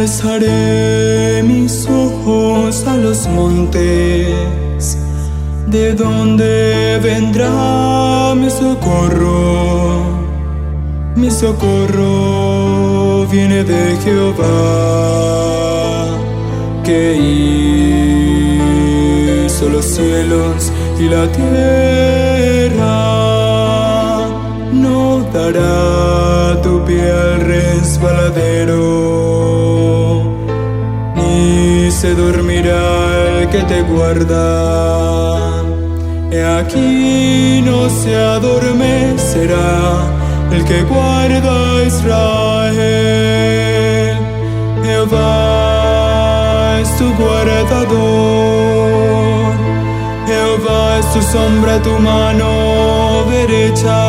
Alzaré mis ojos a los montes, ¿de dónde vendrá mi socorro? Mi socorro viene de Jehová, que hizo los cielos y la tierra. No dará tu pie al resbaladero, ni se dormirá el que te guarda. He aquí no se adormecerá el que guarda a Israel. Jehová es tu guardador, Jehová es tu sombra, tu mano derecha.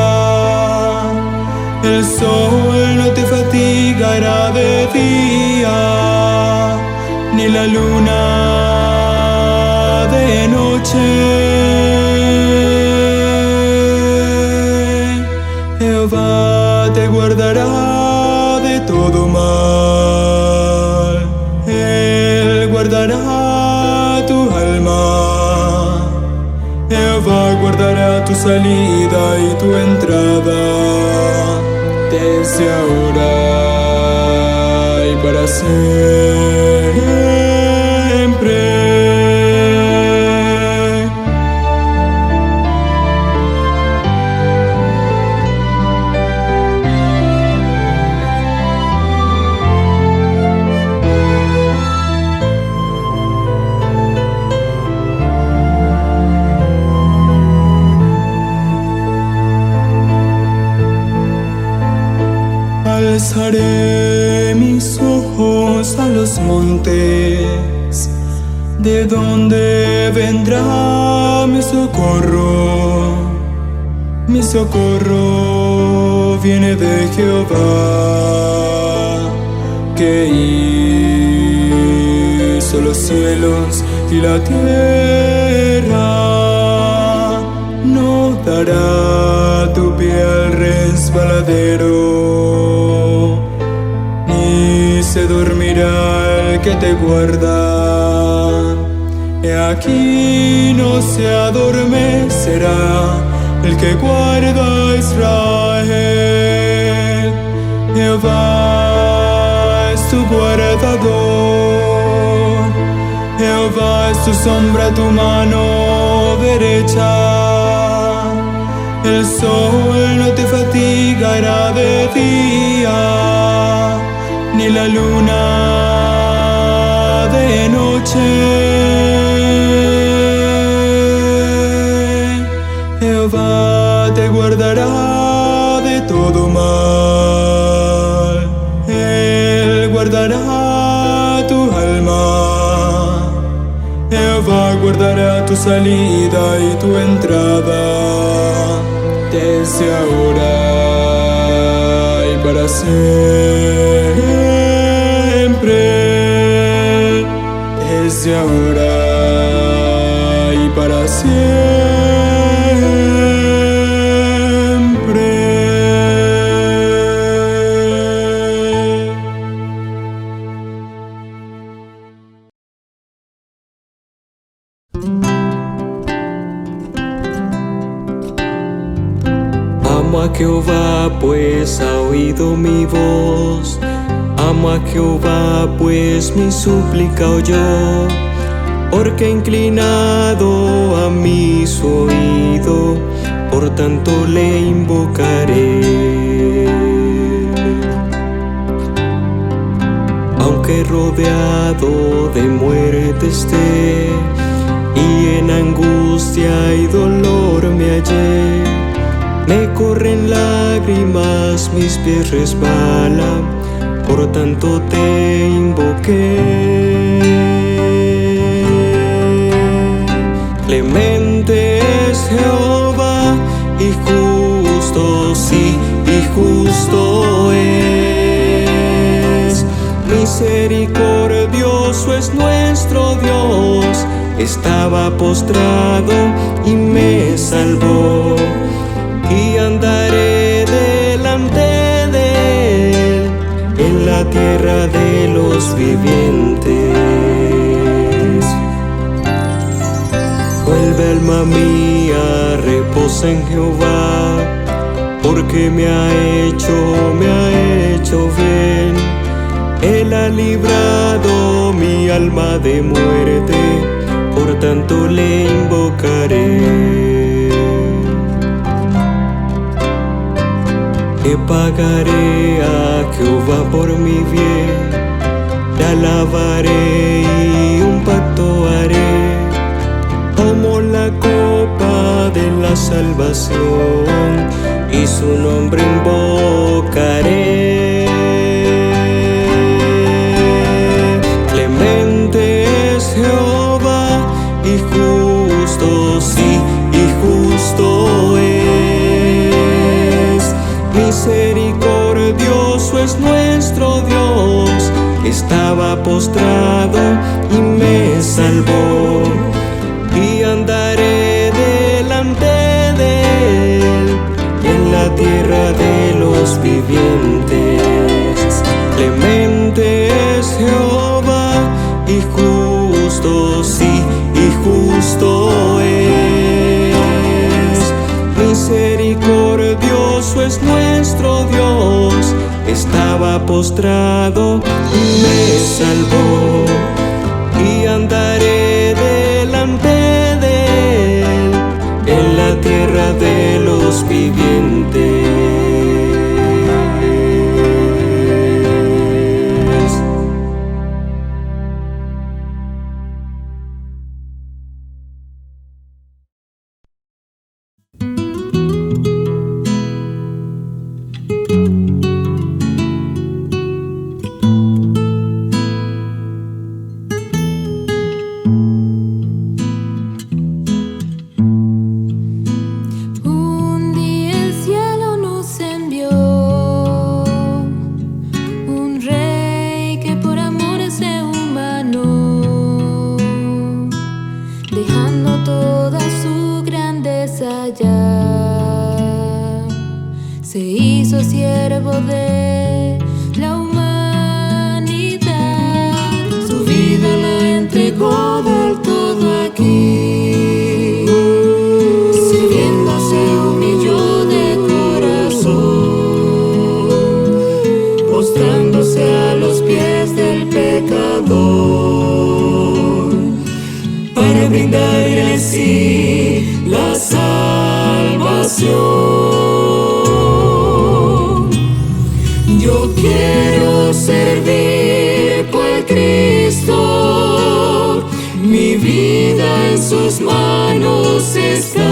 El sol no te fatigará de día, ni la luna de noche. Jehová te guardará de todo mal, Él guardará tu alma. Jehová guardará tu salida y tu entrada, desde ahora y para siempre. Alzaré mis ojos a los montes, ¿de dónde vendrá mi socorro? Mi socorro viene de Jehová, que hizo los cielos y la tierra. No dará tu pie al resbaladero, ni se dormirá el que te guarda. He aquí no se adormecerá el que guarda a Israel. Jehová es tu guardador, Jehová es tu sombra, tu mano derecha. El sol no te fatigará de día, ni la luna de noche. Jehová te guardará de todo mal, Él guardará tu alma. Jehová guardará tu salida y tu entrada, desde ahora y para siempre. Desde ahora y para siempre. Amo a Jehová, pues ha oído mi voz. Amo a Jehová, pues mi súplica oyó. Porque ha inclinado a mí su oído, por tanto le invocaré. Aunque rodeado de muerte esté, y en angustia y dolor me hallé, me corren lágrimas, mis pies resbalan, por tanto te invoqué. Clemente es Jehová, y justo, sí, y justo es. Misericordioso es nuestro Dios, estaba postrado y me salvó. Y andaré delante de él en la la tierra de los vivientes. Vuelve alma mía, reposa en Jehová, porque me ha hecho bien. Él ha librado mi alma de muerte, por tanto le invocaré. Que pagaré a Jehová por mi bien, le alabaré y un pacto haré, como la copa de la salvación, y su nombre invocaré. Clemente es Jehová y justo, sí, y justo es. Misericordioso es nuestro Dios. Estaba postrado y me salvó, y andaré delante de él en la tierra de los vivientes. Clemente es Jehová y justo, sí, y justo es. Misericordioso es nuestro Dios. Estaba postrado y me salvó, y andaré delante de él en la tierra de los vivientes. Se hizo siervo de la humanidad, su vida la entregó del todo aquí. Sirviendo se humilló de corazón, postrándose a los pies del pecador, para brindarle así la salvación. Yo quiero servir por Cristo, mi vida en sus manos está.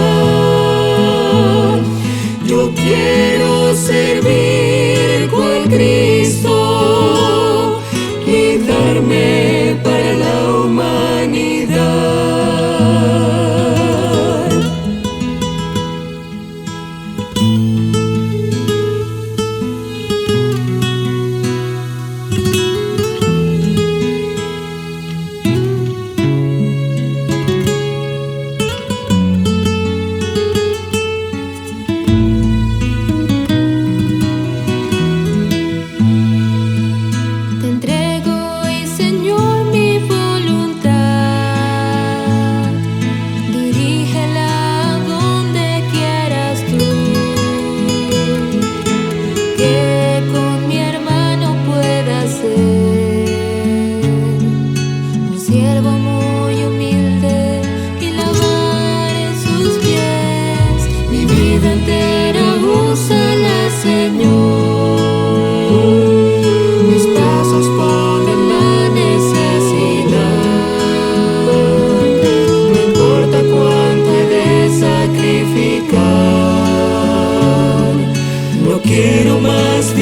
Yo quiero servir por Cristo y darme para la humanidad. Quiero más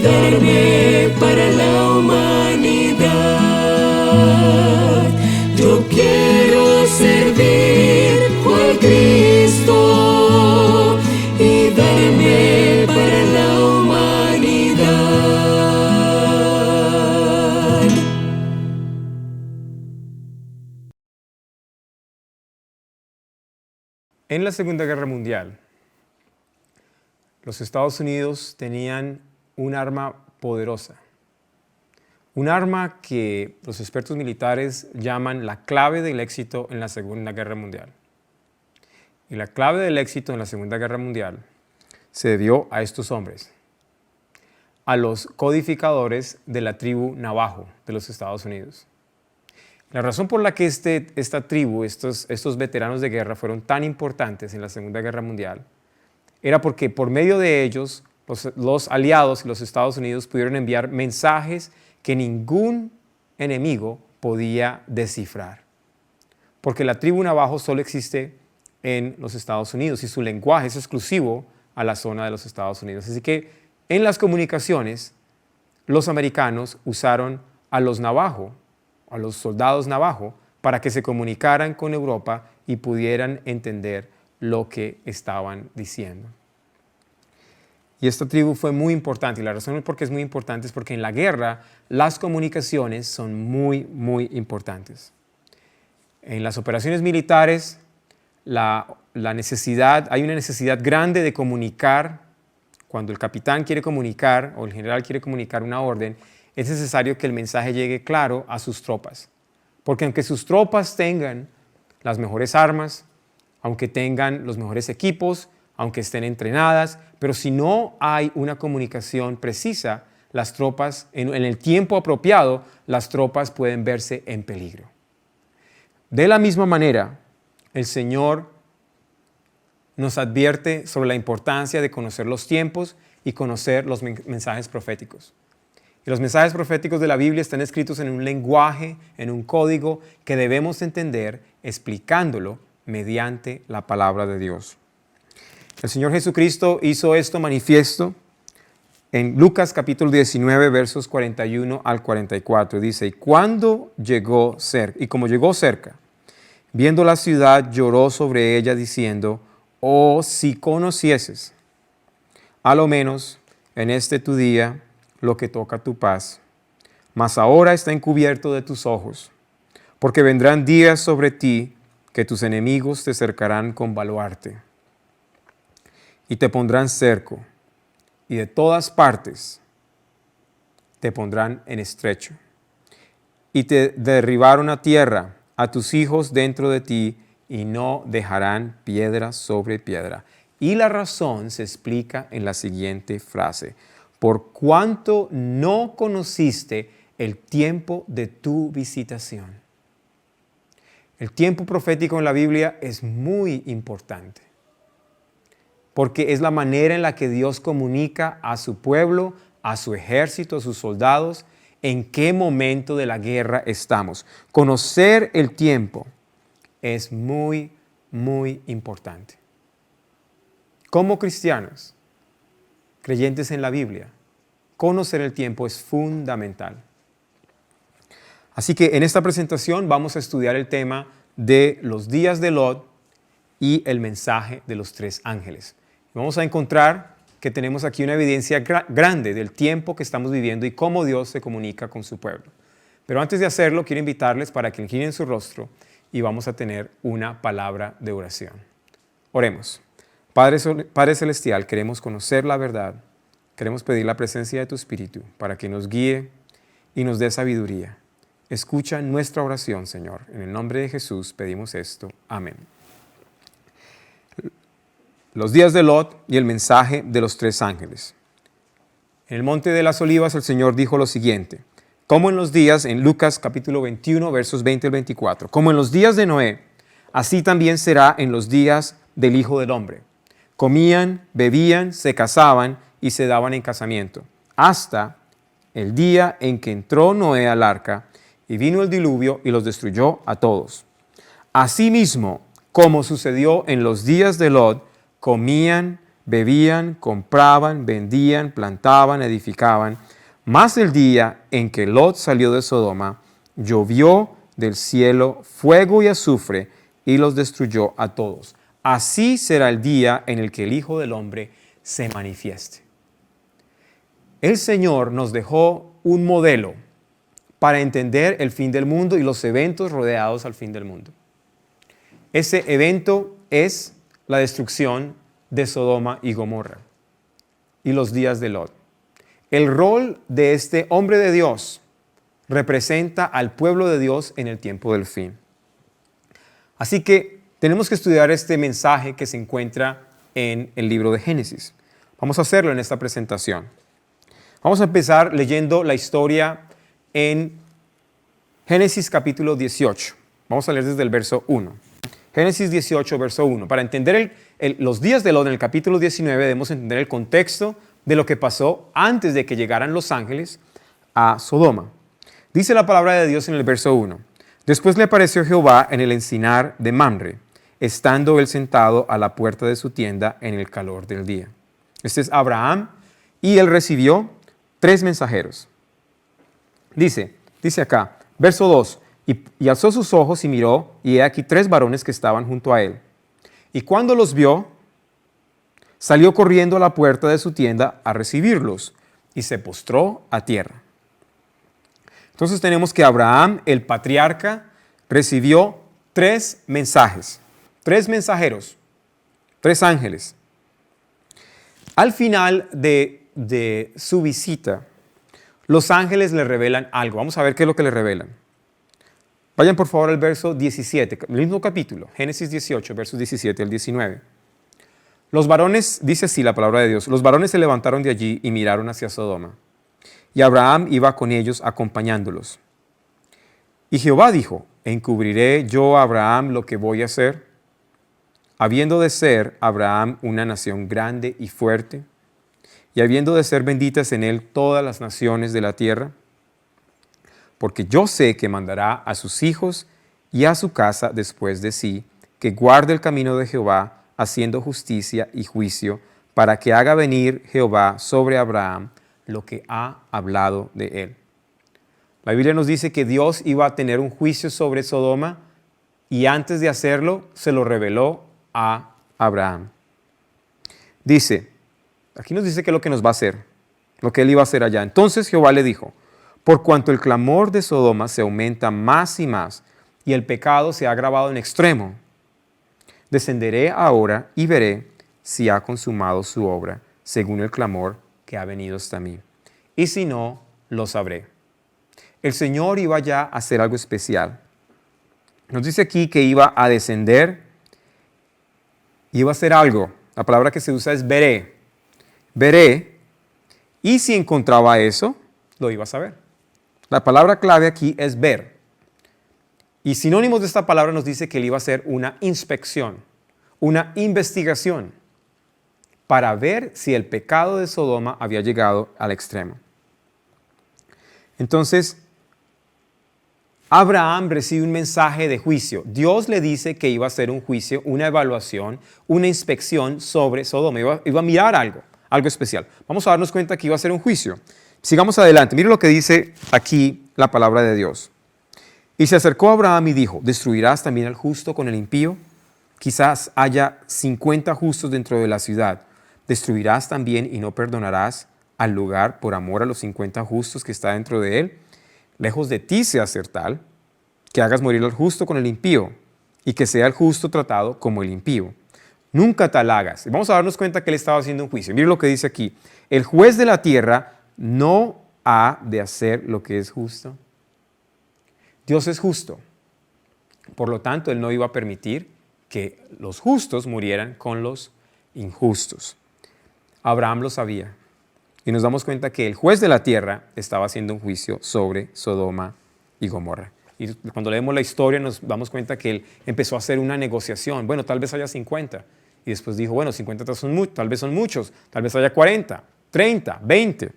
darme para la humanidad. Yo quiero servir al Cristo y darme para la humanidad. En la Segunda Guerra Mundial, los Estados Unidos tenían un arma poderosa, un arma que los expertos militares llaman la clave del éxito en la Segunda Guerra Mundial. Y la clave del éxito en la Segunda Guerra Mundial se debió a estos hombres, a los codificadores de la tribu Navajo de los Estados Unidos. La razón por la que esta tribu, estos veteranos de guerra fueron tan importantes en la Segunda Guerra Mundial era porque por medio de ellos los aliados y los Estados Unidos pudieron enviar mensajes que ningún enemigo podía descifrar. Porque la tribu Navajo solo existe en los Estados Unidos y su lenguaje es exclusivo a la zona de los Estados Unidos. Así que en las comunicaciones los americanos usaron a los Navajo, a los soldados Navajo, para que se comunicaran con Europa y pudieran entender lo que estaban diciendo. Y esta tribu fue muy importante, y la razón por qué es muy importante es porque en la guerra las comunicaciones son muy, muy importantes. En las operaciones militares hay una necesidad grande de comunicar. Cuando el capitán quiere comunicar o el general quiere comunicar una orden, es necesario que el mensaje llegue claro a sus tropas. Porque aunque sus tropas tengan las mejores armas, aunque tengan los mejores equipos, aunque estén entrenadas, pero si no hay una comunicación precisa, las tropas, en el tiempo apropiado, las tropas pueden verse en peligro. De la misma manera, el Señor nos advierte sobre la importancia de conocer los tiempos y conocer los mensajes proféticos. Y los mensajes proféticos de la Biblia están escritos en un lenguaje, en un código que debemos entender explicándolo mediante la palabra de Dios. El Señor Jesucristo hizo esto manifiesto en Lucas capítulo 19, versos 41 al 44. Dice, y como llegó cerca, viendo la ciudad, lloró sobre ella diciendo, oh, si conocieses, a lo menos en este tu día, lo que toca tu paz. Mas ahora está encubierto de tus ojos, porque vendrán días sobre ti que tus enemigos te cercarán con baluarte y te pondrán cerco y de todas partes te pondrán en estrecho y te derribaron a tierra a tus hijos dentro de ti y no dejarán piedra sobre piedra. Y la razón se explica en la siguiente frase. Por cuanto no conociste el tiempo de tu visitación. El tiempo profético en la Biblia es muy importante, porque es la manera en la que Dios comunica a su pueblo, a su ejército, a sus soldados, en qué momento de la guerra estamos. Conocer el tiempo es muy, muy importante. Como cristianos, creyentes en la Biblia, conocer el tiempo es fundamental. Así que en esta presentación vamos a estudiar el tema de los días de Lot y el mensaje de los 3 ángeles. Vamos a encontrar que tenemos aquí una evidencia grande del tiempo que estamos viviendo y cómo Dios se comunica con su pueblo. Pero antes de hacerlo, quiero invitarles para que inclinen su rostro y vamos a tener una palabra de oración. Oremos. Padre Celestial, queremos conocer la verdad, queremos pedir la presencia de tu Espíritu para que nos guíe y nos dé sabiduría. Escucha nuestra oración, Señor. En el nombre de Jesús pedimos esto. Amén. Los días de Lot y el mensaje de los 3 ángeles. En el Monte de las Olivas el Señor dijo lo siguiente, como en los días, en Lucas capítulo 21, versos 20 al 24, como en los días de Noé, así también será en los días del Hijo del Hombre. Comían, bebían, se casaban y se daban en casamiento, hasta el día en que entró Noé al arca y vino el diluvio y los destruyó a todos. Asimismo, como sucedió en los días de Lot, comían, bebían, compraban, vendían, plantaban, edificaban. Mas el día en que Lot salió de Sodoma, llovió del cielo fuego y azufre y los destruyó a todos. Así será el día en el que el Hijo del Hombre se manifieste. El Señor nos dejó un modelo para entender el fin del mundo y los eventos rodeados al fin del mundo. Ese evento es la destrucción de Sodoma y Gomorra y los días de Lot. El rol de este hombre de Dios representa al pueblo de Dios en el tiempo del fin. Así que tenemos que estudiar este mensaje que se encuentra en el libro de Génesis. Vamos a hacerlo en esta presentación. Vamos a empezar leyendo la historia en Génesis capítulo 18. Vamos a leer desde el verso 1. Génesis 18, verso 1. Para entender los días de Lot en el capítulo 19 debemos entender el contexto de lo que pasó antes de que llegaran los ángeles a Sodoma. Dice la palabra de Dios en el verso 1. Después le apareció Jehová en el encinar de Mamre, estando él sentado a la puerta de su tienda en el calor del día. Este es Abraham y él recibió 3 mensajeros. Dice acá, verso 2, y alzó sus ojos y miró, y he aquí 3 varones que estaban junto a él. Y cuando los vio, salió corriendo a la puerta de su tienda a recibirlos, y se postró a tierra. Entonces tenemos que Abraham, el patriarca, recibió 3 mensajes, 3 mensajeros, 3 ángeles. Al final de su visita, los ángeles le revelan algo. Vamos a ver qué es lo que le revelan. Vayan por favor al verso 17, el mismo capítulo, Génesis 18, versos 17 al 19. Los varones, dice así la palabra de Dios, los varones se levantaron de allí y miraron hacia Sodoma. Y Abraham iba con ellos acompañándolos. Y Jehová dijo, ¿encubriré yo a Abraham lo que voy a hacer? Habiendo de ser Abraham una nación grande y fuerte, y habiendo de ser benditas en él todas las naciones de la tierra, porque yo sé que mandará a sus hijos y a su casa después de sí, que guarde el camino de Jehová, haciendo justicia y juicio, para que haga venir Jehová sobre Abraham lo que ha hablado de él. La Biblia nos dice que Dios iba a tener un juicio sobre Sodoma y antes de hacerlo se lo reveló a Abraham. Dice, aquí nos dice que es lo que nos va a hacer, lo que él iba a hacer allá. Entonces Jehová le dijo, por cuanto el clamor de Sodoma se aumenta más y más y el pecado se ha agravado en extremo, descenderé ahora y veré si ha consumado su obra según el clamor que ha venido hasta mí. Y si no, lo sabré. El Señor iba ya a hacer algo especial. Nos dice aquí que iba a descender y iba a hacer algo. La palabra que se usa es veré. Veré, y si encontraba eso, lo iba a saber. La palabra clave aquí es ver. Y sinónimos de esta palabra nos dice que él iba a hacer una inspección, una investigación, para ver si el pecado de Sodoma había llegado al extremo. Entonces, Abraham recibe un mensaje de juicio. Dios le dice que iba a hacer un juicio, una evaluación, una inspección sobre Sodoma. Iba a mirar algo especial. Vamos a darnos cuenta que iba a ser un juicio. Sigamos adelante. Mire lo que dice aquí la palabra de Dios. Y se acercó a Abraham y dijo, ¿destruirás también al justo con el impío? Quizás haya 50 justos dentro de la ciudad. ¿Destruirás también y no perdonarás al lugar por amor a los 50 justos que está dentro de él? Lejos de ti sea hacer tal, que hagas morir al justo con el impío, y que sea el justo tratado como el impío. Nunca tal hagas. Vamos a darnos cuenta que él estaba haciendo un juicio. Mire lo que dice aquí. El juez de la tierra no ha de hacer lo que es justo. Dios es justo. Por lo tanto, él no iba a permitir que los justos murieran con los injustos. Abraham lo sabía. Y nos damos cuenta que el juez de la tierra estaba haciendo un juicio sobre Sodoma y Gomorra. Y cuando leemos la historia nos damos cuenta que él empezó a hacer una negociación. Bueno, tal vez haya 50. Y después dijo, bueno, 50 tal vez son muchos. Tal vez haya 40, 30, 20.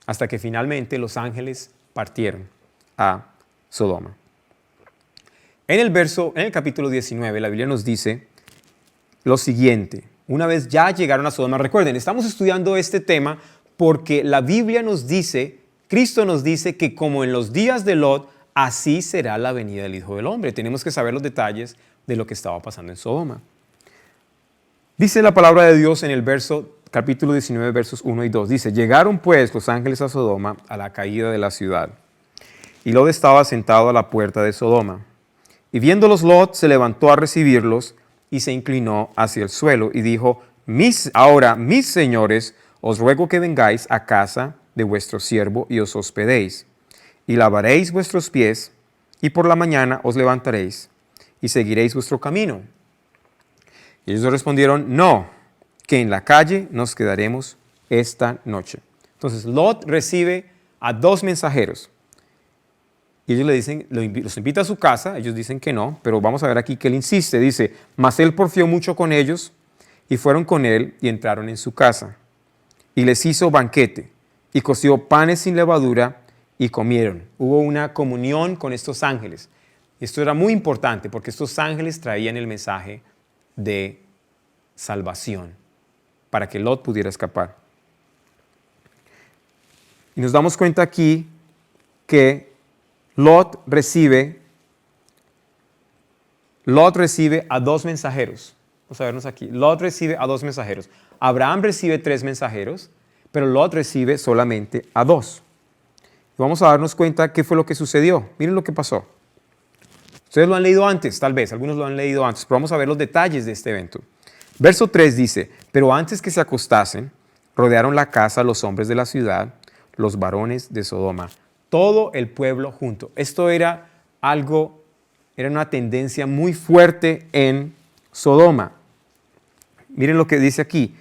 Hasta que finalmente los ángeles partieron a Sodoma. En el capítulo 19, la Biblia nos dice lo siguiente. Una vez ya llegaron a Sodoma, recuerden, estamos estudiando este tema porque la Biblia nos dice, Cristo nos dice que como en los días de Lot, así será la venida del Hijo del Hombre. Tenemos que saber los detalles de lo que estaba pasando en Sodoma. Dice la palabra de Dios en el capítulo 19, versos 1 y 2. Dice, llegaron pues los ángeles a Sodoma a la caída de la ciudad. Y Lot estaba sentado a la puerta de Sodoma. Y viéndolos Lot se levantó a recibirlos y se inclinó hacia el suelo y dijo, ahora, mis señores, os ruego que vengáis a casa de vuestro siervo y os hospedéis. Y lavaréis vuestros pies y por la mañana os levantaréis y seguiréis vuestro camino. Y ellos respondieron, no, que en la calle nos quedaremos esta noche. Entonces Lot recibe a dos mensajeros. Y ellos le dicen, los invita a su casa, ellos dicen que no, pero vamos a ver aquí que él insiste. Dice, mas él porfió mucho con ellos y fueron con él y entraron en su casa. Y les hizo banquete y coció panes sin levadura y comieron. Hubo una comunión con estos ángeles. Y esto era muy importante porque estos ángeles traían el mensaje de salvación para que Lot pudiera escapar. Y nos damos cuenta aquí que Lot recibe a dos mensajeros. Vamos a vernos aquí. Lot recibe a dos mensajeros. Abraham recibe 3 mensajeros, pero Lot recibe solamente a 2. Vamos a darnos cuenta qué fue lo que sucedió. Miren lo que pasó. Ustedes lo han leído antes, tal vez, algunos lo han leído antes, pero vamos a ver los detalles de este evento. Verso 3 dice, pero antes que se acostasen, rodearon la casa los hombres de la ciudad, los varones de Sodoma, todo el pueblo junto. Esto era una tendencia muy fuerte en Sodoma. Miren lo que dice aquí,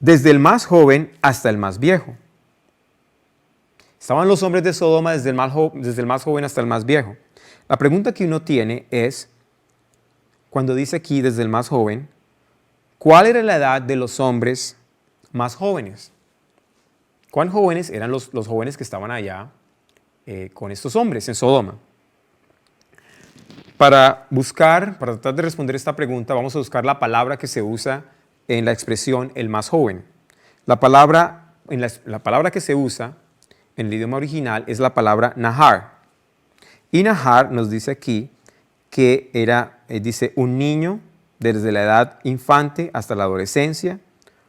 desde el más joven hasta el más viejo. Estaban los hombres de Sodoma desde el más joven hasta el más viejo. La pregunta que uno tiene es, cuando dice aquí desde el más joven, ¿cuál era la edad de los hombres más jóvenes? ¿Cuán jóvenes eran los jóvenes que estaban allá con estos hombres en Sodoma? Para tratar de responder esta pregunta, vamos a buscar la palabra que se usa en la expresión el más joven. La palabra que se usa en el idioma original es la palabra nahar. Y nahar nos dice aquí que dice un niño desde la edad infante hasta la adolescencia,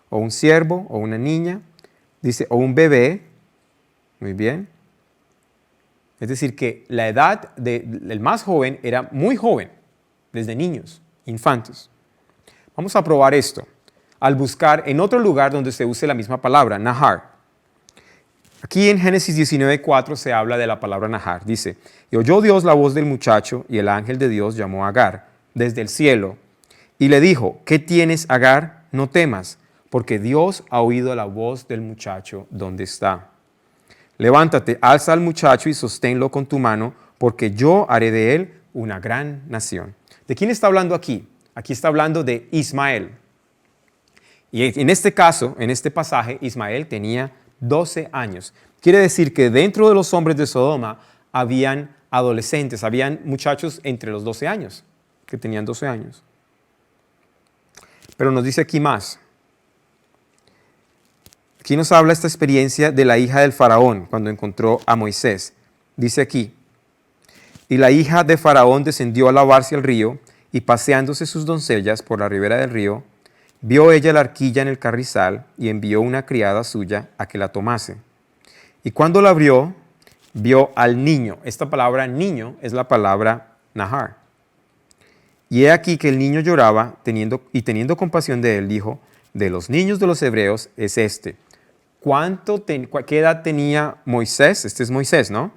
o un siervo, o una niña, dice, o un bebé, muy bien. Es decir, que la edad del más joven era muy joven, desde niños, infantes. Vamos a probar esto al buscar en otro lugar donde se use la misma palabra, nahar. Aquí en Génesis 19:4 se habla de la palabra nahar. Dice, y oyó Dios la voz del muchacho y el ángel de Dios llamó a Agar desde el cielo y le dijo, ¿qué tienes, Agar? No temas, porque Dios ha oído la voz del muchacho donde está. Levántate, alza al muchacho y sosténlo con tu mano, porque yo haré de él una gran nación. ¿De quién está hablando aquí? Aquí está hablando de Ismael. Y en este caso, en este pasaje, Ismael tenía 12 años. Quiere decir que dentro de los hombres de Sodoma habían adolescentes, habían muchachos entre los 12 años, que tenían 12 años. Pero nos dice aquí más. Aquí nos habla esta experiencia de la hija del faraón cuando encontró a Moisés. Dice aquí, y la hija de faraón descendió a lavarse al río y paseándose sus doncellas por la ribera del río, vio ella la arquilla en el carrizal y envió una criada suya a que la tomase. Y cuando la abrió, vio al niño. Esta palabra niño es la palabra nahar. Y he aquí que el niño lloraba, teniendo compasión de él, dijo, de los niños de los hebreos es este. ¿Qué edad tenía Moisés? Este es Moisés, ¿no?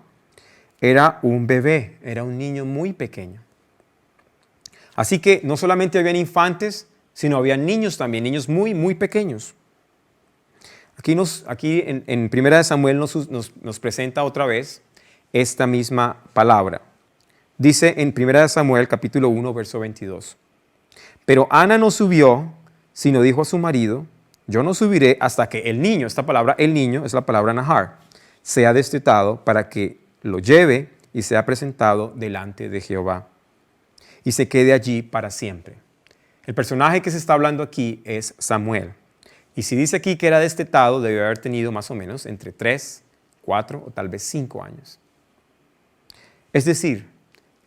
Era un bebé, era un niño muy pequeño. Así que no solamente habían infantes, sino había niños también, niños muy, muy pequeños. Aquí en 1 Samuel nos presenta otra vez esta misma palabra. Dice en 1 Samuel capítulo 1, verso 22. Pero Ana no subió, sino dijo a su marido, yo no subiré hasta que el niño, esta palabra el niño es la palabra nahar, sea destetado para que lo lleve y sea presentado delante de Jehová y se quede allí para siempre. El personaje que se está hablando aquí es Samuel. Y si dice aquí que era destetado, debe haber tenido más o menos entre 3, 4 o tal vez 5 años. Es decir,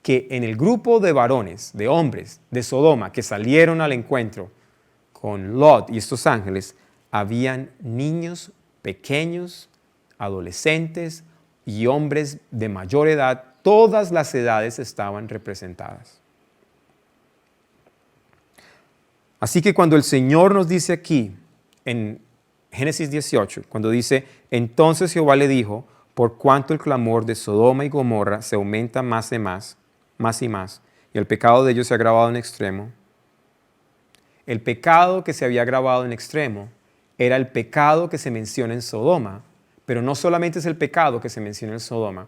que en el grupo de varones, de hombres de Sodoma que salieron al encuentro con Lot y estos ángeles, habían niños pequeños, adolescentes y hombres de mayor edad. Todas las edades estaban representadas. Así que cuando el Señor nos dice aquí, en Génesis 18, cuando dice, entonces Jehová le dijo, por cuanto el clamor de Sodoma y Gomorra se aumenta más y más, y el pecado de ellos se ha agravado en extremo. El pecado que se había agravado en extremo era el pecado que se menciona en Sodoma, pero no solamente es el pecado que se menciona en Sodoma,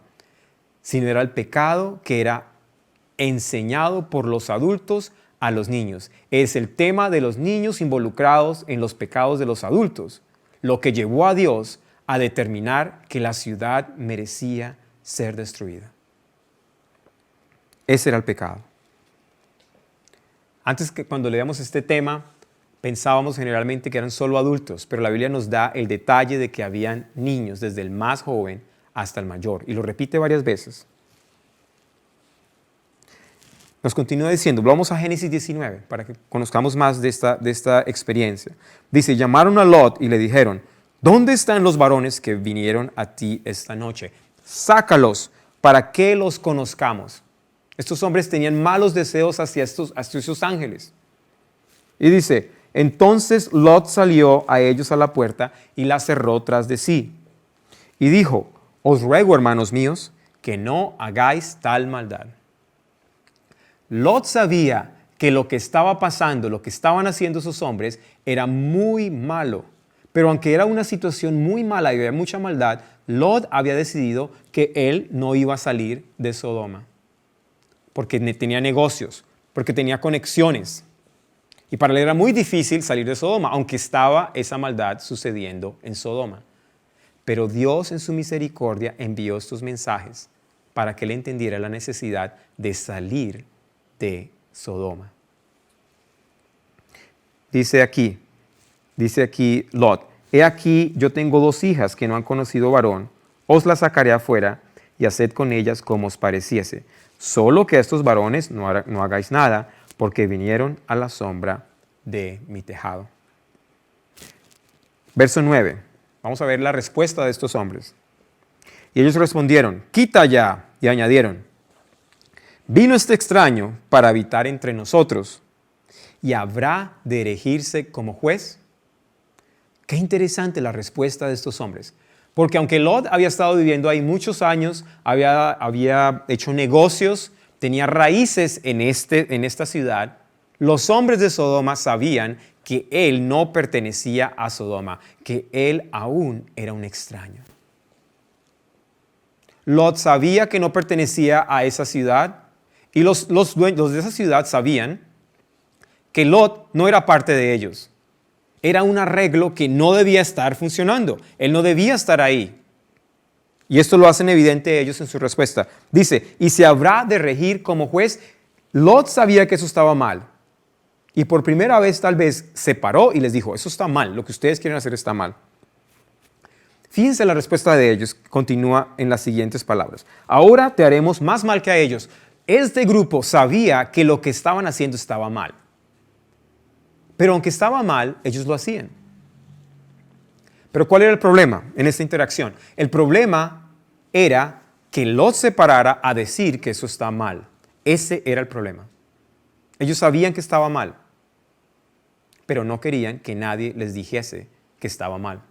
sino era el pecado que era enseñado por los adultos a los niños. Es el tema de los niños involucrados en los pecados de los adultos, lo que llevó a Dios a determinar que la ciudad merecía ser destruida. Ese era el pecado. Antes que cuando leíamos este tema, pensábamos generalmente que eran solo adultos, pero la Biblia nos da el detalle de que habían niños, desde el más joven hasta el mayor, y lo repite varias veces. Nos continúa diciendo, vamos a Génesis 19, para que conozcamos más de esta experiencia. Dice, llamaron a Lot y le dijeron, ¿dónde están los varones que vinieron a ti esta noche? Sácalos, para que los conozcamos. Estos hombres tenían malos deseos hacia esos ángeles. Y dice, entonces Lot salió a ellos a la puerta y la cerró tras de sí. Y dijo, os ruego, hermanos míos, que no hagáis tal maldad. Lot sabía que lo que estaba pasando, lo que estaban haciendo esos hombres, era muy malo. Pero aunque era una situación muy mala y había mucha maldad, Lot había decidido que él no iba a salir de Sodoma. Porque tenía negocios, porque tenía conexiones. Y para él era muy difícil salir de Sodoma, aunque estaba esa maldad sucediendo en Sodoma. Pero Dios en su misericordia envió estos mensajes para que él entendiera la necesidad de salir de Sodoma. Dice aquí Lot, he aquí yo tengo 2 hijas que no han conocido varón, os las sacaré afuera y haced con ellas como os pareciese. Solo que a estos varones no hagáis nada, porque vinieron a la sombra de mi tejado. Verso 9. Vamos a ver la respuesta de estos hombres. Y ellos respondieron, quita ya, y añadieron, vino este extraño para habitar entre nosotros, y habrá de erigirse como juez. Qué interesante la respuesta de estos hombres. Porque aunque Lot había estado viviendo ahí muchos años, había hecho negocios, tenía raíces en esta ciudad, los hombres de Sodoma sabían que él no pertenecía a Sodoma, que él aún era un extraño. Lot sabía que no pertenecía a esa ciudad y los dueños de esa ciudad sabían que Lot no era parte de ellos. Era un arreglo que no debía estar funcionando. Él no debía estar ahí. Y esto lo hacen evidente ellos en su respuesta. Dice, y se habrá de regir como juez. Lot sabía que eso estaba mal. Y por primera vez tal vez se paró y les dijo, eso está mal, lo que ustedes quieren hacer está mal. Fíjense la respuesta de ellos, continúa en las siguientes palabras. Ahora te haremos más mal que a ellos. Este grupo sabía que lo que estaban haciendo estaba mal. Pero aunque estaba mal, ellos lo hacían. Pero ¿cuál era el problema en esta interacción? El problema era que Lot se parara a decir que eso está mal. Ese era el problema. Ellos sabían que estaba mal, pero no querían que nadie les dijese que estaba mal.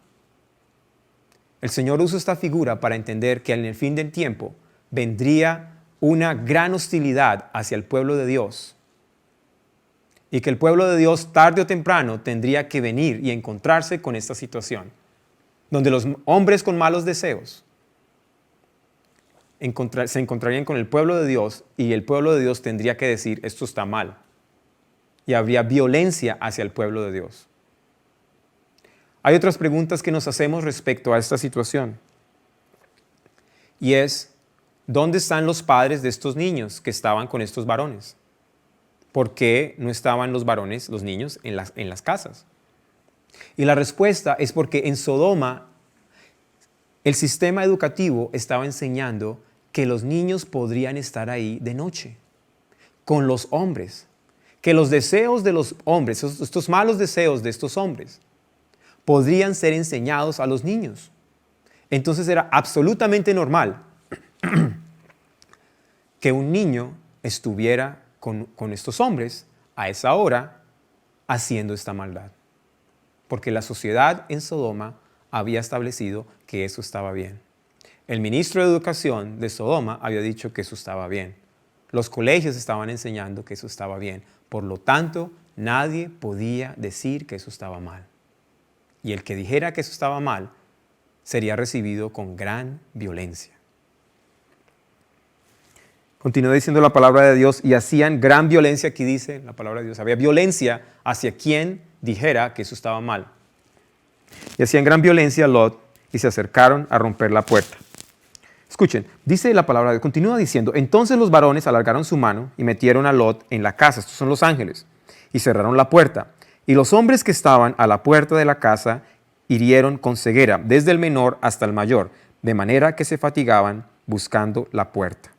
El Señor usa esta figura para entender que en el fin del tiempo vendría una gran hostilidad hacia el pueblo de Dios. Y que el pueblo de Dios tarde o temprano tendría que venir y encontrarse con esta situación, donde los hombres con malos deseos se encontrarían con el pueblo de Dios y el pueblo de Dios tendría que decir, esto está mal. Y habría violencia hacia el pueblo de Dios. Hay otras preguntas que nos hacemos respecto a esta situación. Y es, ¿dónde están los padres de estos niños que estaban con estos varones? ¿por qué no estaban los varones, los niños, en las casas? Y la respuesta es porque en Sodoma el sistema educativo estaba enseñando que los niños podrían estar ahí de noche, con los hombres, que los deseos de los hombres, estos malos deseos de estos hombres, podrían ser enseñados a los niños. Entonces era absolutamente normal que un niño estuviera con estos hombres a esa hora haciendo esta maldad. Porque la sociedad en Sodoma había establecido que eso estaba bien. El ministro de Educación de Sodoma había dicho que eso estaba bien. Los colegios estaban enseñando que eso estaba bien. Por lo tanto, nadie podía decir que eso estaba mal. Y el que dijera que eso estaba mal sería recibido con gran violencia. Continúa diciendo la palabra de Dios, y hacían gran violencia, aquí dice la palabra de Dios, había violencia hacia quien dijera que eso estaba mal. Y hacían gran violencia a Lot y se acercaron a romper la puerta. Escuchen, dice la palabra de Dios, continúa diciendo, entonces los varones alargaron su mano y metieron a Lot en la casa, estos son los ángeles, y cerraron la puerta. Y los hombres que estaban a la puerta de la casa hirieron con ceguera, desde el menor hasta el mayor, de manera que se fatigaban buscando la puerta.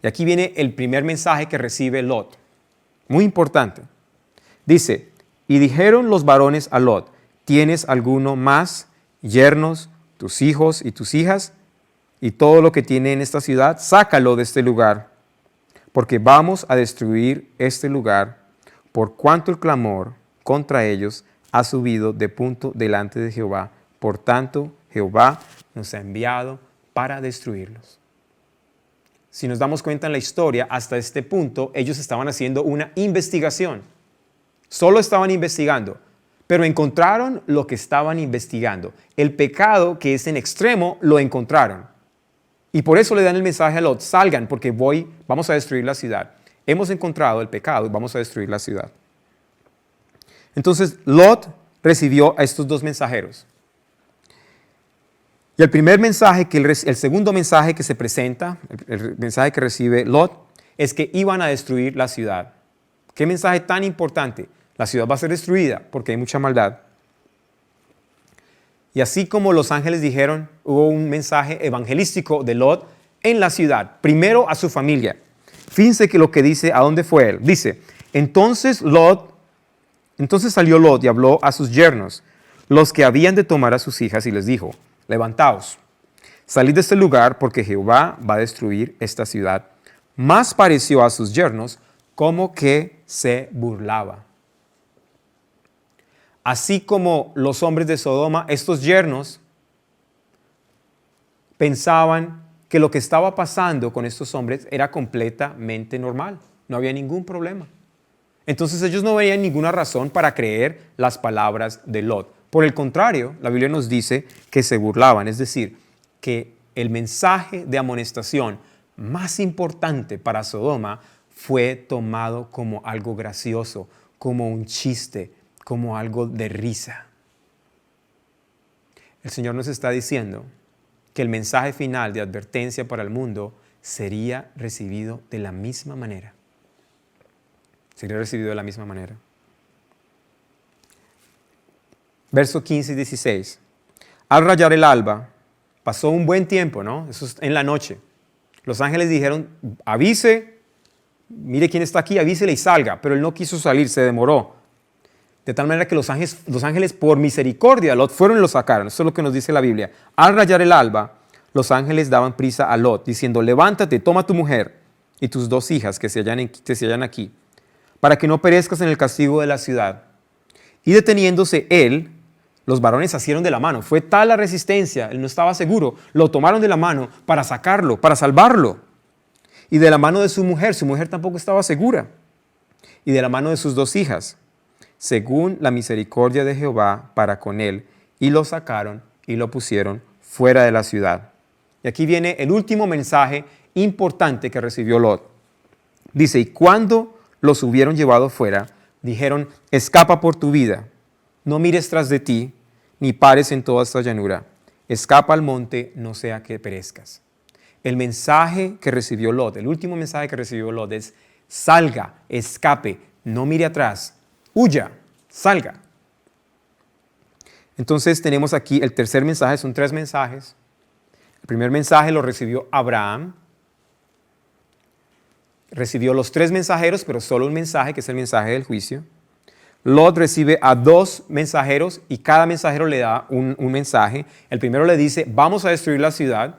Y aquí viene el primer mensaje que recibe Lot, muy importante. Dice, y dijeron los varones a Lot, ¿tienes alguno más, yernos, tus hijos y tus hijas, y todo lo que tiene en esta ciudad? Sácalo de este lugar, porque vamos a destruir este lugar, por cuanto el clamor contra ellos ha subido de punto delante de Jehová. Por tanto, Jehová nos ha enviado para destruirlos. Si nos damos cuenta en la historia, hasta este punto, ellos estaban haciendo una investigación. Solo estaban investigando, pero encontraron lo que estaban investigando. El pecado que es en extremo, lo encontraron. Y por eso le dan el mensaje a Lot, salgan porque vamos a destruir la ciudad. Hemos encontrado el pecado y vamos a destruir la ciudad. Entonces, Lot recibió a estos dos mensajeros. Y el segundo mensaje que se presenta, el mensaje que recibe Lot, es que iban a destruir la ciudad. ¿Qué mensaje tan importante? La ciudad va a ser destruida porque hay mucha maldad. Y así como los ángeles dijeron, hubo un mensaje evangelístico de Lot en la ciudad, primero a su familia. Fíjense que lo que dice, ¿a dónde fue él? Dice, entonces salió Lot y habló a sus yernos, los que habían de tomar a sus hijas, y les dijo, levantaos, salid de este lugar porque Jehová va a destruir esta ciudad. Más pareció a sus yernos como que se burlaba. Así como los hombres de Sodoma, estos yernos pensaban que lo que estaba pasando con estos hombres era completamente normal. No había ningún problema. Entonces ellos no veían ninguna razón para creer las palabras de Lot. Por el contrario, la Biblia nos dice que se burlaban, es decir, que el mensaje de amonestación más importante para Sodoma fue tomado como algo gracioso, como un chiste, como algo de risa. El Señor nos está diciendo que el mensaje final de advertencia para el mundo sería recibido de la misma manera. Sería recibido de la misma manera. Verso 15 y 16. Al rayar el alba, pasó un buen tiempo, ¿no? Eso es en la noche. Los ángeles dijeron, avise, mire quién está aquí, avísele y salga. Pero él no quiso salir, se demoró. De tal manera que los ángeles por misericordia, Lot fueron y lo sacaron. Eso es lo que nos dice la Biblia. Al rayar el alba, los ángeles daban prisa a Lot, diciendo, levántate, toma tu mujer y tus dos hijas que se hallan aquí, para que no perezcas en el castigo de la ciudad. Y deteniéndose él, los varones asieron de la mano. Fue tal la resistencia, él no estaba seguro. Lo tomaron de la mano para sacarlo, para salvarlo. Y de la mano de su mujer tampoco estaba segura. Y de la mano de sus dos hijas, según la misericordia de Jehová para con él. Y lo sacaron y lo pusieron fuera de la ciudad. Y aquí viene el último mensaje importante que recibió Lot. Dice, y cuando los hubieron llevado fuera, dijeron, escapa por tu vida, no mires tras de ti, ni pares en toda esta llanura. Escapa al monte, no sea que perezcas. El mensaje que recibió Lot, el último mensaje que recibió Lot es, salga, escape, no mire atrás, huya, salga. Entonces tenemos aquí el tercer mensaje, son 3 mensajes. El primer mensaje lo recibió Abraham. Recibió los 3 mensajeros, pero solo un mensaje, que es el mensaje del juicio. Lot recibe a 2 mensajeros y cada mensajero le da un mensaje. El primero le dice, vamos a destruir la ciudad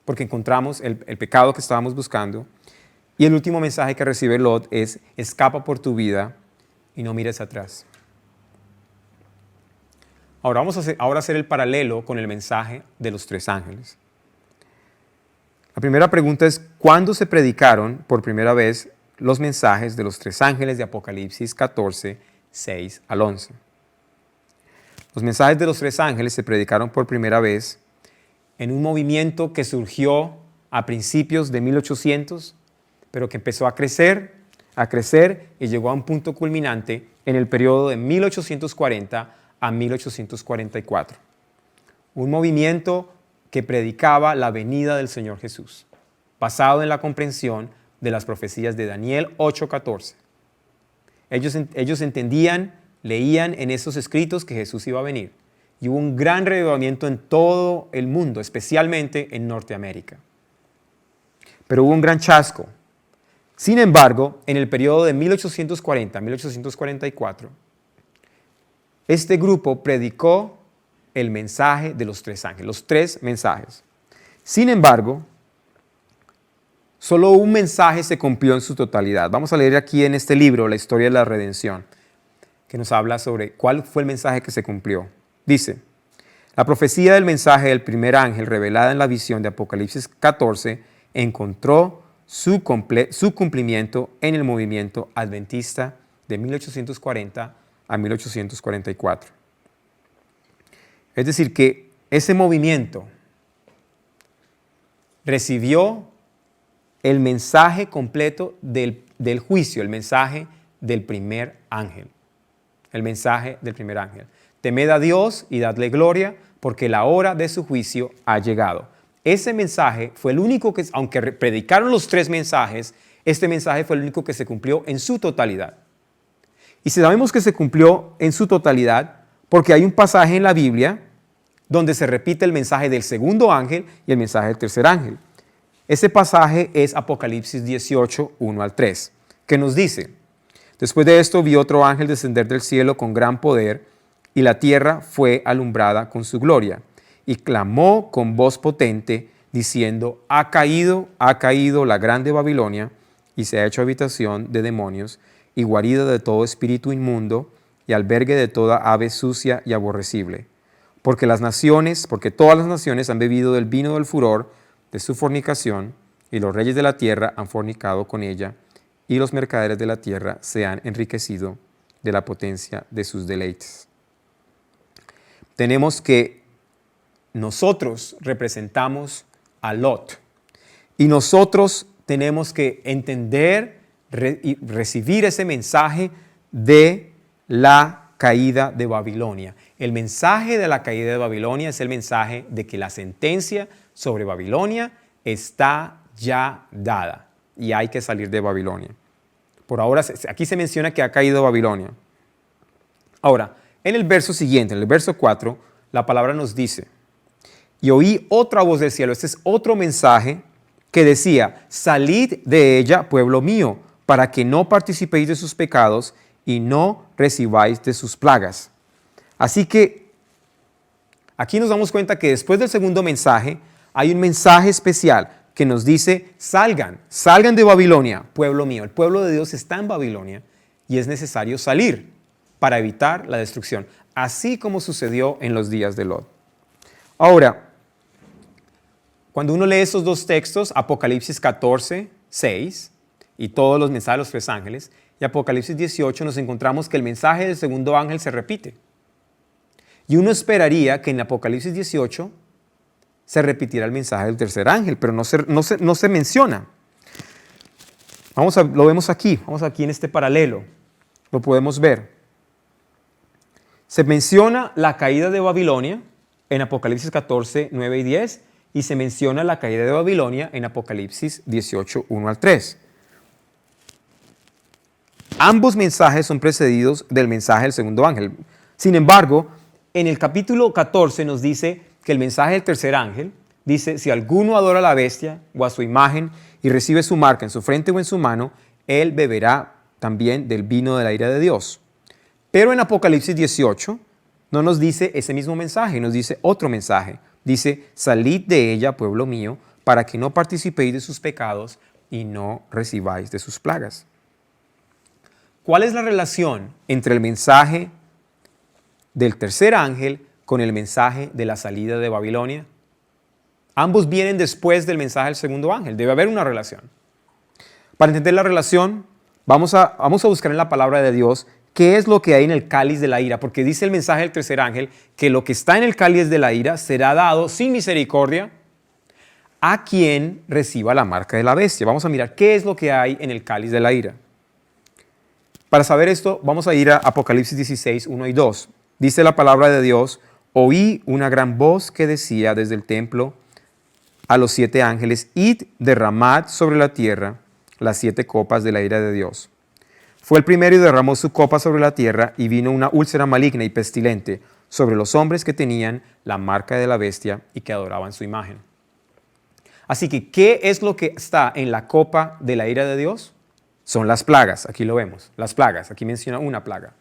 porque encontramos el pecado que estábamos buscando. Y el último mensaje que recibe Lot es, escapa por tu vida y no mires atrás. Ahora vamos a hacer el paralelo con el mensaje de los 3 ángeles. La primera pregunta es, ¿cuándo se predicaron por primera vez los mensajes de los 3 ángeles de Apocalipsis 14, 6 al 11? Los mensajes de los 3 ángeles se predicaron por primera vez en un movimiento que surgió a principios de 1800, pero que empezó a crecer y llegó a un punto culminante en el periodo de 1840 a 1844. Un movimiento que predicaba la venida del Señor Jesús, basado en la comprensión de las profecías de Daniel 8:14. Ellos entendían, leían en esos escritos que Jesús iba a venir. Y hubo un gran revivamiento en todo el mundo, especialmente en Norteamérica. Pero hubo un gran chasco. Sin embargo, en el periodo de 1840 a 1844, este grupo predicó el mensaje de los 3 ángeles, los 3 mensajes. Sin embargo, solo un mensaje se cumplió en su totalidad. Vamos a leer aquí en este libro la historia de la redención, que nos habla sobre cuál fue el mensaje que se cumplió. Dice, la profecía del mensaje del primer ángel revelada en la visión de Apocalipsis 14 encontró su cumplimiento en el movimiento adventista de 1840 a 1844. Es decir, que ese movimiento recibió el mensaje completo del juicio, el mensaje del primer ángel. El mensaje del primer ángel. Temed a Dios y dadle gloria, porque la hora de su juicio ha llegado. Ese mensaje fue el único que, aunque predicaron los 3 mensajes, este mensaje fue el único que se cumplió en su totalidad. Y sabemos que se cumplió en su totalidad porque hay un pasaje en la Biblia donde se repite el mensaje del segundo ángel y el mensaje del tercer ángel. Ese pasaje es Apocalipsis 18, 1 al 3, que nos dice, después de esto vi otro ángel descender del cielo con gran poder, y la tierra fue alumbrada con su gloria, y clamó con voz potente, diciendo, ha caído la grande Babilonia, y se ha hecho habitación de demonios, y guarida de todo espíritu inmundo, y albergue de toda ave sucia y aborrecible. Porque todas las naciones han bebido del vino del furor de su fornicación, y los reyes de la tierra han fornicado con ella, y los mercaderes de la tierra se han enriquecido de la potencia de sus deleites. Tenemos que nosotros representamos a Lot, y nosotros tenemos que entender y recibir ese mensaje de la caída de Babilonia. El mensaje de la caída de Babilonia es el mensaje de que la sentencia sobre Babilonia está ya dada y hay que salir de Babilonia. Por ahora, aquí se menciona que ha caído Babilonia. Ahora, en el verso siguiente, en el verso 4, la palabra nos dice, y oí otra voz del cielo. Este es otro mensaje que decía, salid de ella, pueblo mío, para que no participéis de sus pecados y no recibáis de sus plagas. Así que aquí nos damos cuenta que después del segundo mensaje hay un mensaje especial que nos dice, salgan de Babilonia, pueblo mío. El pueblo de Dios está en Babilonia y es necesario salir para evitar la destrucción, así como sucedió en los días de Lot. Ahora, cuando uno lee esos 2 textos, Apocalipsis 14, 6, y todos los mensajes de los 3 ángeles, y Apocalipsis 18, nos encontramos que el mensaje del segundo ángel se repite. Y uno esperaría que en Apocalipsis 18 se repitiera el mensaje del tercer ángel, pero no se menciona. Lo vemos aquí en este paralelo, lo podemos ver. Se menciona la caída de Babilonia en Apocalipsis 14, 9 y 10, y se menciona la caída de Babilonia en Apocalipsis 18, 1 al 3. ambos mensajes son precedidos del mensaje del segundo ángel. Sin embargo, en el capítulo 14 nos dice que el mensaje del tercer ángel dice, si alguno adora a la bestia o a su imagen y recibe su marca en su frente o en su mano, él beberá también del vino de la ira de Dios. Pero en Apocalipsis 18 no nos dice ese mismo mensaje, nos dice otro mensaje. Dice, salid de ella, pueblo mío, para que no participéis de sus pecados y no recibáis de sus plagas. ¿Cuál es la relación entre el mensaje del tercer ángel con el mensaje de la salida de Babilonia? Ambos vienen después del mensaje del segundo ángel. Debe haber una relación. Para entender la relación, vamos a buscar en la palabra de Dios qué es lo que hay en el cáliz de la ira, porque dice el mensaje del tercer ángel que lo que está en el cáliz de la ira será dado sin misericordia a quien reciba la marca de la bestia. Vamos a mirar qué es lo que hay en el cáliz de la ira. Para saber esto, vamos a ir a Apocalipsis 16, 1 y 2. Dice la palabra de Dios, oí una gran voz que decía desde el templo a los 7 ángeles, id, derramad sobre la tierra las 7 copas de la ira de Dios. Fue el primero y derramó su copa sobre la tierra, y vino una úlcera maligna y pestilente sobre los hombres que tenían la marca de la bestia y que adoraban su imagen. Así que, ¿qué es lo que está en la copa de la ira de Dios? Son las plagas, aquí lo vemos, las plagas, aquí menciona una plaga.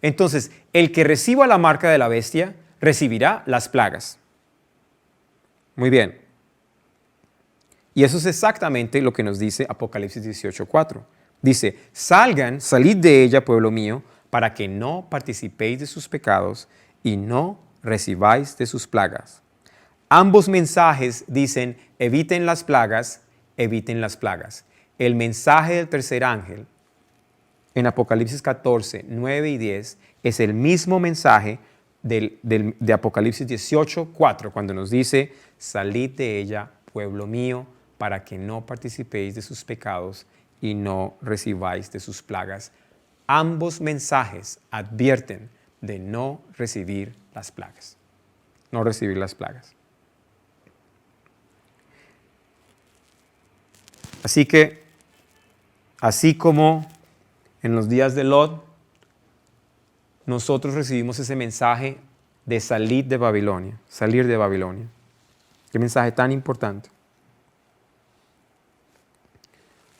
Entonces, el que reciba la marca de la bestia recibirá las plagas. Muy bien. Y eso es exactamente lo que nos dice Apocalipsis 18:4. Dice, salid de ella, pueblo mío, para que no participéis de sus pecados y no recibáis de sus plagas. Ambos mensajes dicen, eviten las plagas, eviten las plagas. El mensaje del tercer ángel en Apocalipsis 14, 9 y 10 es el mismo mensaje de Apocalipsis 18, 4, cuando nos dice, salid de ella, pueblo mío, para que no participéis de sus pecados y no recibáis de sus plagas. Ambos mensajes advierten de no recibir las plagas. No recibir las plagas. Así que, así como en los días de Lot, nosotros recibimos ese mensaje de salir de Babilonia. Salir de Babilonia. Qué mensaje tan importante.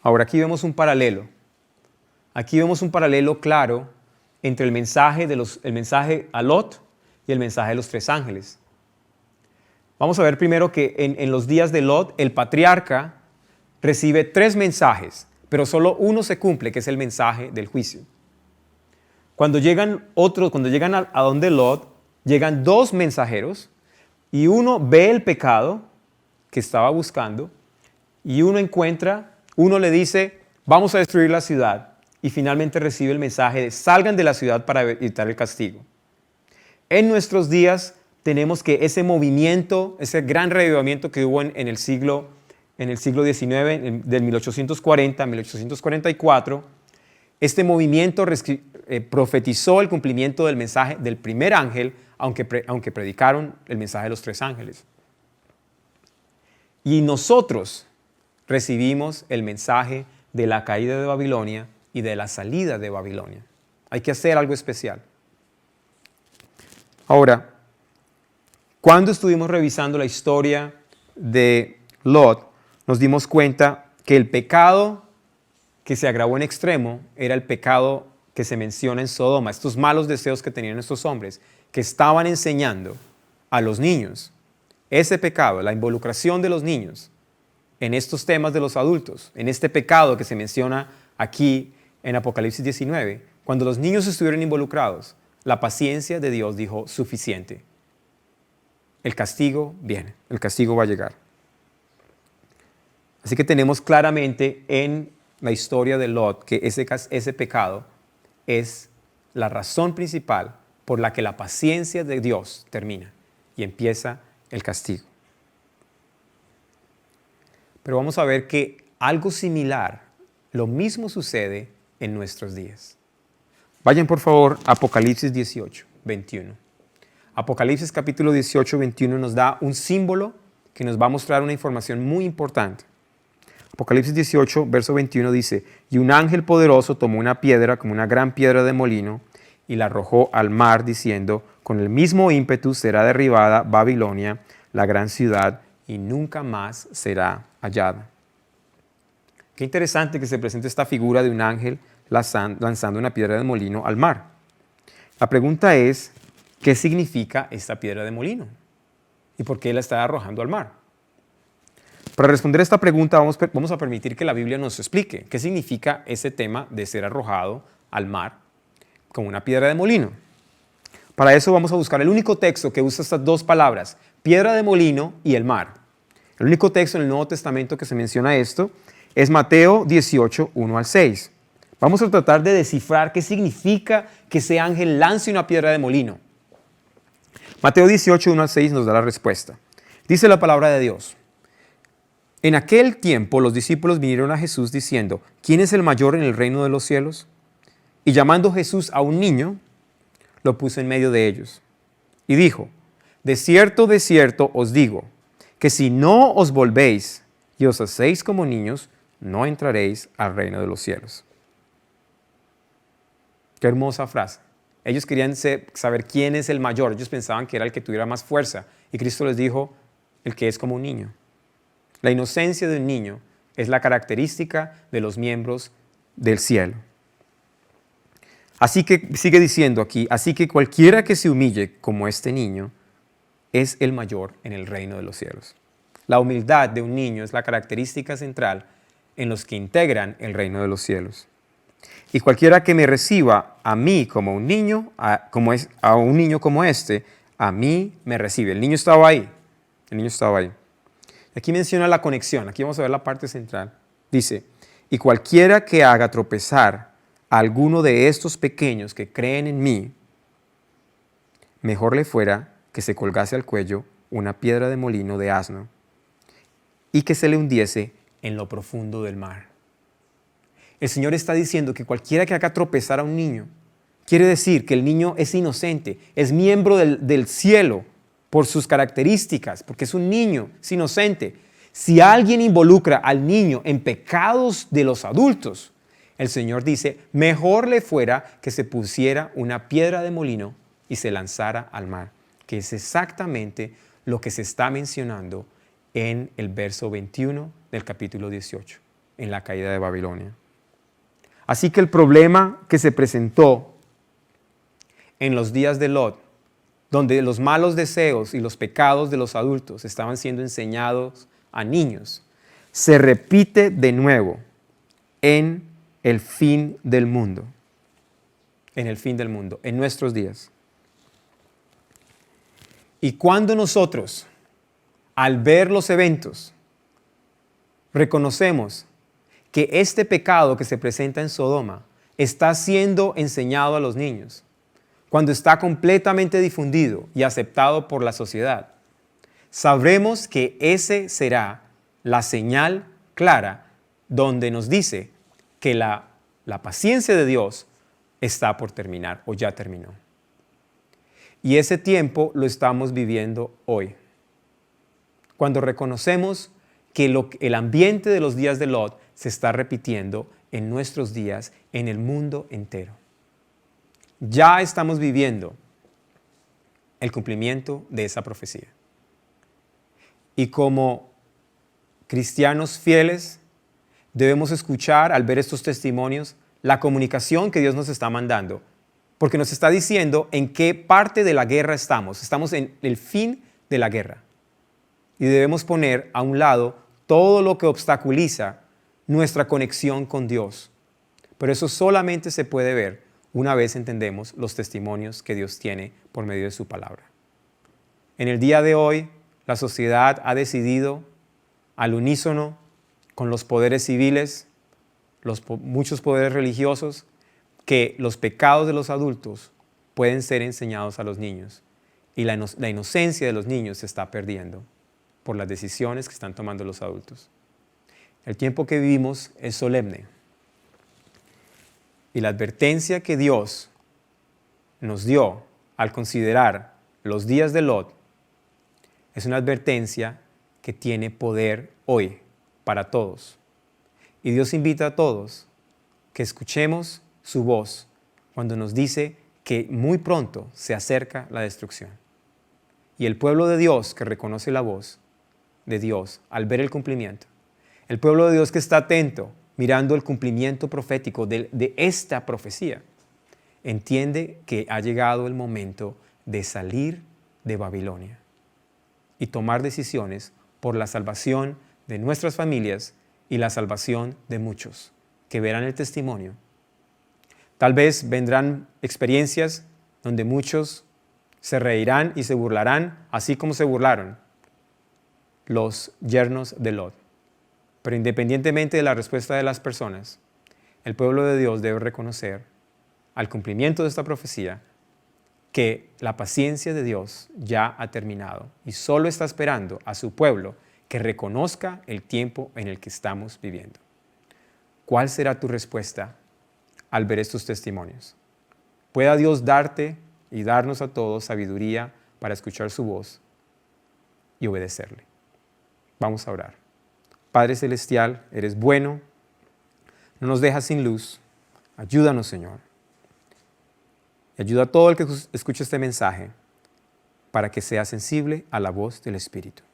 Ahora aquí vemos un paralelo. Aquí vemos un paralelo claro entre el mensaje a Lot y el mensaje de los 3 ángeles. Vamos a ver primero que en los días de Lot, el patriarca recibe 3 mensajes, pero solo uno se cumple, que es el mensaje del juicio. Cuando llegan a donde Lot, llegan 2 mensajeros y uno ve el pecado que estaba buscando y uno le dice, vamos a destruir la ciudad, y finalmente recibe el mensaje de sign de la ciudad para evitar el castigo. En nuestros días tenemos que ese movimiento, ese gran reavivamiento que hubo en el siglo XIX, del 1840 a 1844, este movimiento profetizó el cumplimiento del mensaje del primer ángel, aunque predicaron el mensaje de los 3 ángeles. Y nosotros recibimos el mensaje de la caída de Babilonia y de la salida de Babilonia. Hay que hacer algo especial. Ahora, cuando estuvimos revisando la historia de Lot, nos dimos cuenta que el pecado que se agravó en extremo era el pecado que se menciona en Sodoma, estos malos deseos que tenían estos hombres, que estaban enseñando a los niños. Ese pecado, la involucración de los niños en estos temas de los adultos, en este pecado que se menciona aquí en Apocalipsis 19, cuando los niños estuvieron involucrados, la paciencia de Dios dijo, suficiente. El castigo viene, el castigo va a llegar. Así que tenemos claramente en la historia de Lot que ese pecado es la razón principal por la que la paciencia de Dios termina y empieza el castigo. Pero vamos a ver que algo similar, lo mismo sucede en nuestros días. Vayan por favor a Apocalipsis 18, 21. Apocalipsis capítulo 18, 21 nos da un símbolo que nos va a mostrar una información muy importante. Apocalipsis 18, verso 21 dice, y un ángel poderoso tomó una piedra como una gran piedra de molino y la arrojó al mar diciendo, con el mismo ímpetu será derribada Babilonia, la gran ciudad, y nunca más será hallada. Qué interesante que se presente esta figura de un ángel lanzando una piedra de molino al mar. La pregunta es, ¿qué significa esta piedra de molino? ¿Y por qué la está arrojando al mar? Para responder esta pregunta vamos a permitir que la Biblia nos explique qué significa ese tema de ser arrojado al mar con una piedra de molino. Para eso vamos a buscar el único texto que usa estas dos palabras, piedra de molino y el mar. El único texto en el Nuevo Testamento que se menciona esto es Mateo 18, 1 al 6. Vamos a tratar de descifrar qué significa que ese ángel lance una piedra de molino. Mateo 18, 1 al 6 nos da la respuesta. Dice la palabra de Dios. En aquel tiempo los discípulos vinieron a Jesús diciendo, ¿quién es el mayor en el reino de los cielos? Y llamando Jesús a un niño, lo puso en medio de ellos. Y dijo, de cierto os digo, que si no os volvéis y os hacéis como niños, no entraréis al reino de los cielos. Qué hermosa frase. Ellos querían saber quién es el mayor. Ellos pensaban que era el que tuviera más fuerza. Y Cristo les dijo, el que es como un niño. La inocencia de un niño es la característica de los miembros del cielo. Así que, sigue diciendo aquí, así que cualquiera que se humille como este niño es el mayor en el reino de los cielos. La humildad de un niño es la característica central en los que integran el reino de los cielos. Y cualquiera que me reciba a mí como un niño, a un niño como este, a mí me recibe. El niño estaba ahí. Aquí menciona la conexión. Aquí vamos a ver la parte central. Dice, y cualquiera que haga tropezar a alguno de estos pequeños que creen en mí, mejor le fuera que se colgase al cuello una piedra de molino de asno y que se le hundiese en lo profundo del mar. El Señor está diciendo que cualquiera que haga tropezar a un niño, quiere decir que el niño es inocente, es miembro del cielo por sus características, porque es un niño, es inocente. Si alguien involucra al niño en pecados de los adultos, el Señor dice, mejor le fuera que se pusiera una piedra de molino y se lanzara al mar, que es exactamente lo que se está mencionando en el verso 21 del capítulo 18, en la caída de Babilonia. Así que el problema que se presentó en los días de Lot, donde los malos deseos y los pecados de los adultos estaban siendo enseñados a niños, se repite de nuevo en el fin del mundo. En el fin del mundo, en nuestros días. Y cuando nosotros, al ver los eventos, reconocemos que este pecado que se presenta en Sodoma está siendo enseñado a los niños, cuando está completamente difundido y aceptado por la sociedad, sabremos que ese será la señal clara donde nos dice que la paciencia de Dios está por terminar o ya terminó. Y ese tiempo lo estamos viviendo hoy. Cuando reconocemos que el ambiente de los días de Lot se está repitiendo en nuestros días, en el mundo entero. Ya estamos viviendo el cumplimiento de esa profecía. Y como cristianos fieles, debemos escuchar al ver estos testimonios la comunicación que Dios nos está mandando, porque nos está diciendo en qué parte de la guerra estamos. Estamos en el fin de la guerra. Y debemos poner a un lado todo lo que obstaculiza nuestra conexión con Dios. Pero eso solamente se puede ver una vez entendemos los testimonios que Dios tiene por medio de su palabra. En el día de hoy, la sociedad ha decidido al unísono con los poderes civiles, muchos poderes religiosos, que los pecados de los adultos pueden ser enseñados a los niños. Y la inocencia de los niños se está perdiendo por las decisiones que están tomando los adultos. El tiempo que vivimos es solemne. Y la advertencia que Dios nos dio al considerar los días de Lot es una advertencia que tiene poder hoy para todos, Y Dios invita a todos que escuchemos su voz cuando nos dice que muy pronto se acerca la destrucción. Y el pueblo de Dios que reconoce la voz de Dios al ver el cumplimiento, el pueblo de Dios que está atento mirando el cumplimiento profético de esta profecía, entiende que ha llegado el momento de salir de Babilonia y tomar decisiones por la salvación de nuestras familias y la salvación de muchos que verán el testimonio. Tal vez vendrán experiencias donde muchos se reirán y se burlarán, así como se burlaron los yernos de Lot. Pero independientemente de la respuesta de las personas, el pueblo de Dios debe reconocer al cumplimiento de esta profecía que la paciencia de Dios ya ha terminado y solo está esperando a su pueblo que reconozca el tiempo en el que estamos viviendo. ¿Cuál será tu respuesta al ver estos testimonios? Pueda Dios darte y darnos a todos sabiduría para escuchar su voz y obedecerle. Vamos a orar. Padre Celestial, eres bueno, no nos dejas sin luz. Ayúdanos, Señor. Y ayuda a todo el que escuche este mensaje para que sea sensible a la voz del Espíritu.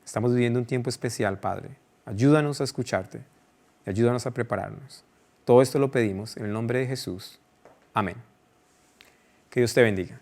Estamos viviendo un tiempo especial, Padre. Ayúdanos a escucharte y ayúdanos a prepararnos. Todo esto lo pedimos en el nombre de Jesús. Amén. Que Dios te bendiga.